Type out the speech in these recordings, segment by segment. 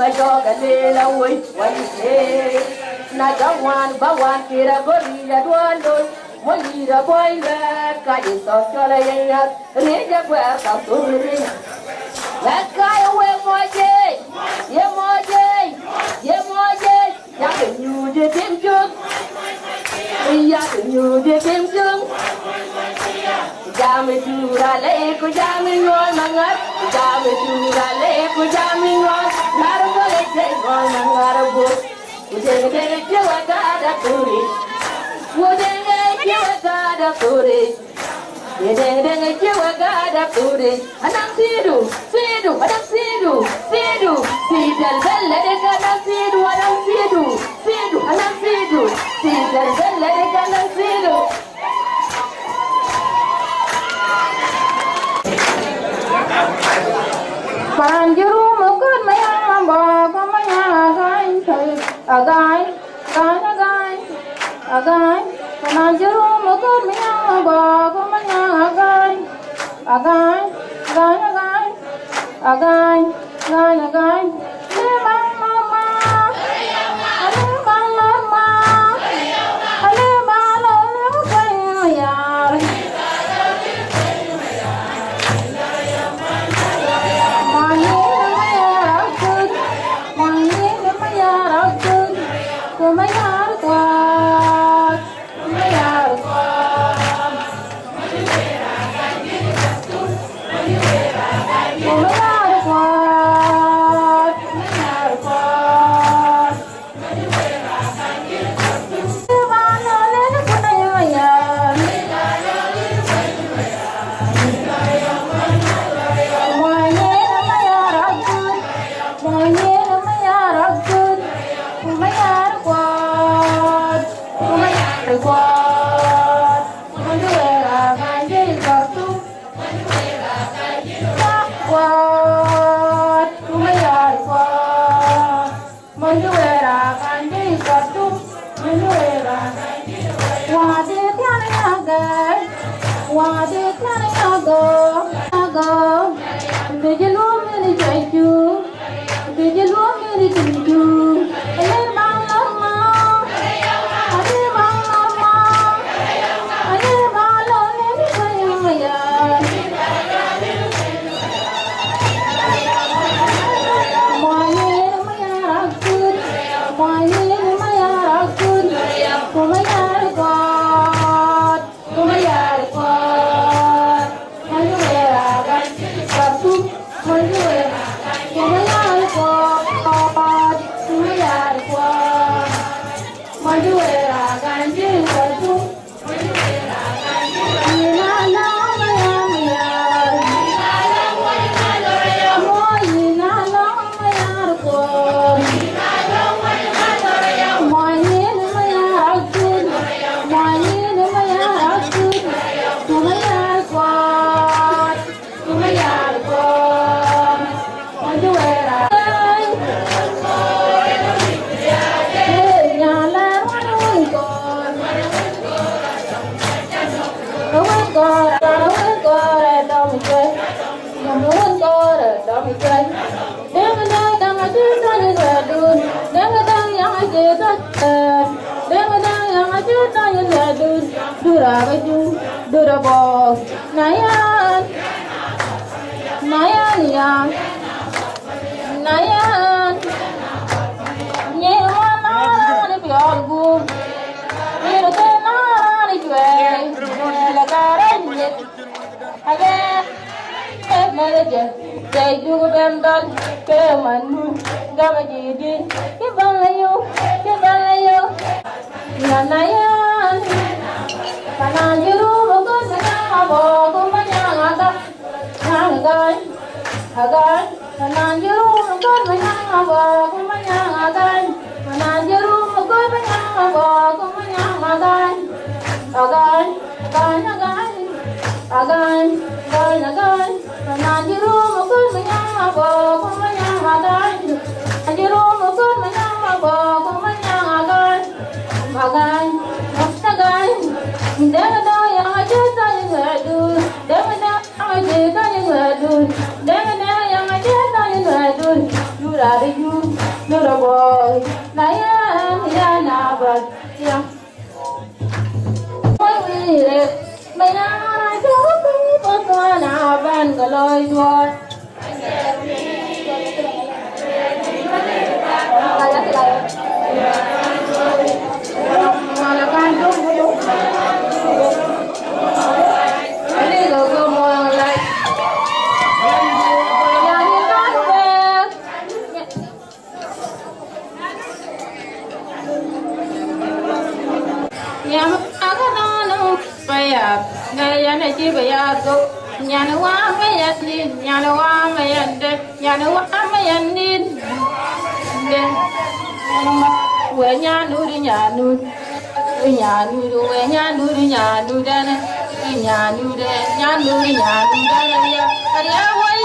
mà cho cái lê là ui quay thế na cho ngoan ba ngoan kia là có gì là đoan đôi mỗi gì là quay là cái gì tốt cho lại nhạt nếu như quẹo tao tôi đi là cái quẹo mọi gì mọi gì mọi gì ya đừng nhiều để thêm chương ya đừng nhiều để thêm chương ya mình chú ra lệ của ya mình ngon mà ngất ya mình chú ra lệ của ya mình ngon ngaro có lệ chạy ngon mà ngaro buồn ujeng deng jiwa kada turi ujeng deng jiwa kada turi ujeng deng jiwa kada turi anang sidu anang sidu sidal dalle de kana sidu anang sidu anang sidu sidal dalle de kana sidu Panjuru mukut mayang bo ko mayang agai thai agai panjuru mukut mayang bo ko mayang agai le bang mama ale ba lo le kai ya Dari you lôi chuột mà là can đúng đi rồi cơ mồi lại nhà đi con về nhà mà có nó bây giờ ngày này chỉ bây giờ nhà nó quá mấy anh đi nhà nó quá mấy anh đi nhà nó quá mấy anh đi quê nhà nuôi đi nhà nuôi quê nhà nuôi đi nhà nuôi đây này nhà nuôi đây nhà nuôi đi nhà nuôi đây này đi à quay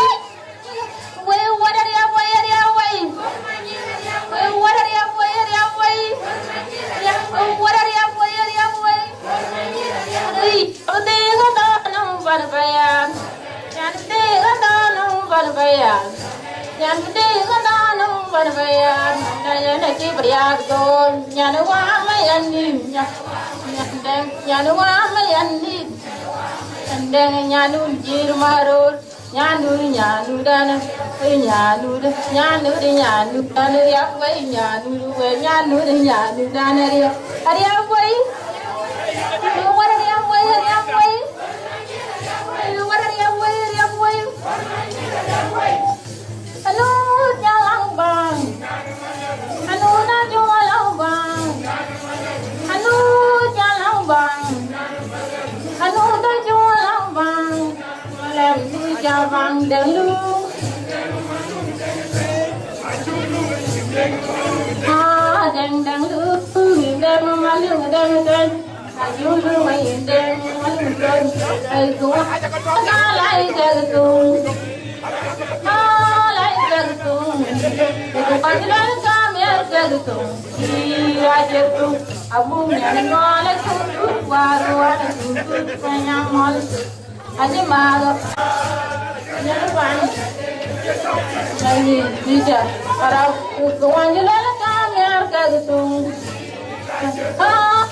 quay qua đây à quay đi à quay quay qua đây à quay đi à quay qua đây à quay đi à quay đi ở đây có đó nó vào về à nhà đây có đó nó vào về à nhà đây có đó nó vào về à đây này chỉ bây giờ rồi nhà nó quá mấy anh đi nhà nó quá mấy anh đi anh đang nhà nuôi gì mà rồi nhà nuôi đàn nhà nuôi đi nhà nuôi đàn đi quay nhà nuôi về nhà nuôi đi nhà nuôi đàn đi à quay qua đây quay qua đây quay alo cha lang bang alo na cho lang bang alo cha lang bang alo ta cho lang bang làm tôi cha vàng đèn lung đèn lung đèn mà lung đèn yêu lung mày đèn mà lung đèn ai cũng ta lại đèn lung lại đèn lung bạn lên cam em đèn lung đi ra đèn lung abu nhận nó lại chút qua rồi chút nhà mòn anh mà nhớ bạn này đi chưa ở đâu anh lên cam em đèn lung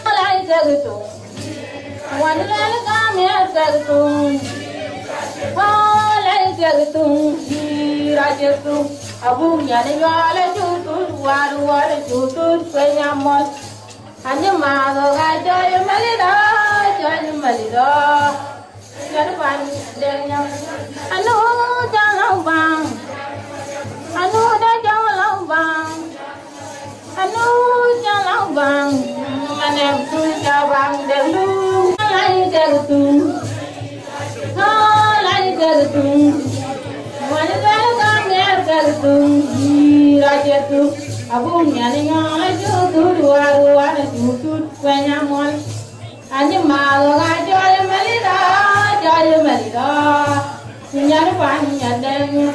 lại đèn lung anh lên cam em đèn lung lại đèn lung đi ra đèn lung abu nhận nó lại chút qua rồi chút nhà mòn anh mà rồi ai chơi mấy đó nhớ bạn đèn nhau anh nuôi cho lâu vàng anh nuôi đã cho lâu vàng anh nuôi cho lâu vàng anh em tôi cho vàng đèn luôn lấy đèn tung lấy đèn tung ngoài ra có nghe đèn tung đi ra đèn tung abung nhà này ngon lấy chút đua là chút quay nhà mòn anh mà rồi ai chơi mấy đó nhà nó bán nhà đen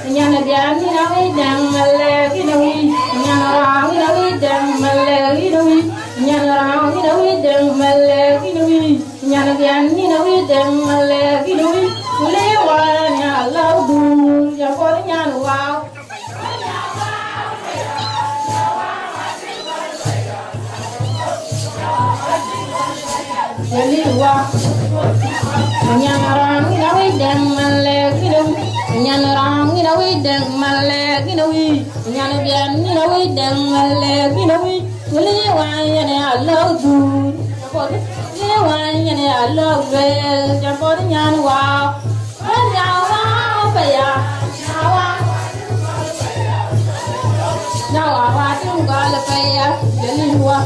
nhà nó bán cái nào ấy đen mà lẹ cái nào ấy nhà nó rau cái nào ấy đen mà lẹ cái nào ấy nhà nó rau cái nào ấy đen mà lẹ cái nào ấy nhà nó bán cái nào ấy đen mà lẹ cái nào ấy lấy qua nhà lâu đủ nhà có nhà nó vào jadi dua orang ini nawi dan malek ini orang ini nawi dan malek ini bian ini nawi dan malek ini boleh wanya ni Allah tu boleh wanya ni Allah bel jampo ni nyan wow nyawa apa ya nyawa tunggal apa ya jadi dua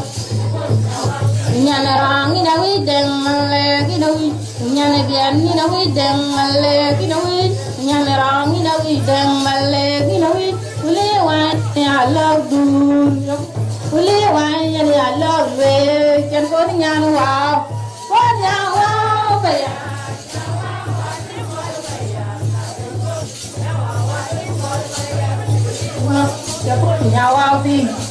nhà rang ni nawi deng male ki nawi nhà bian ni nawi deng male ki nawi nhà rang ni nawi deng male ki nawi ule wa ya love du ule wa ya love ve kan ko ni nhà wa ba ya ya ko nhà wa ti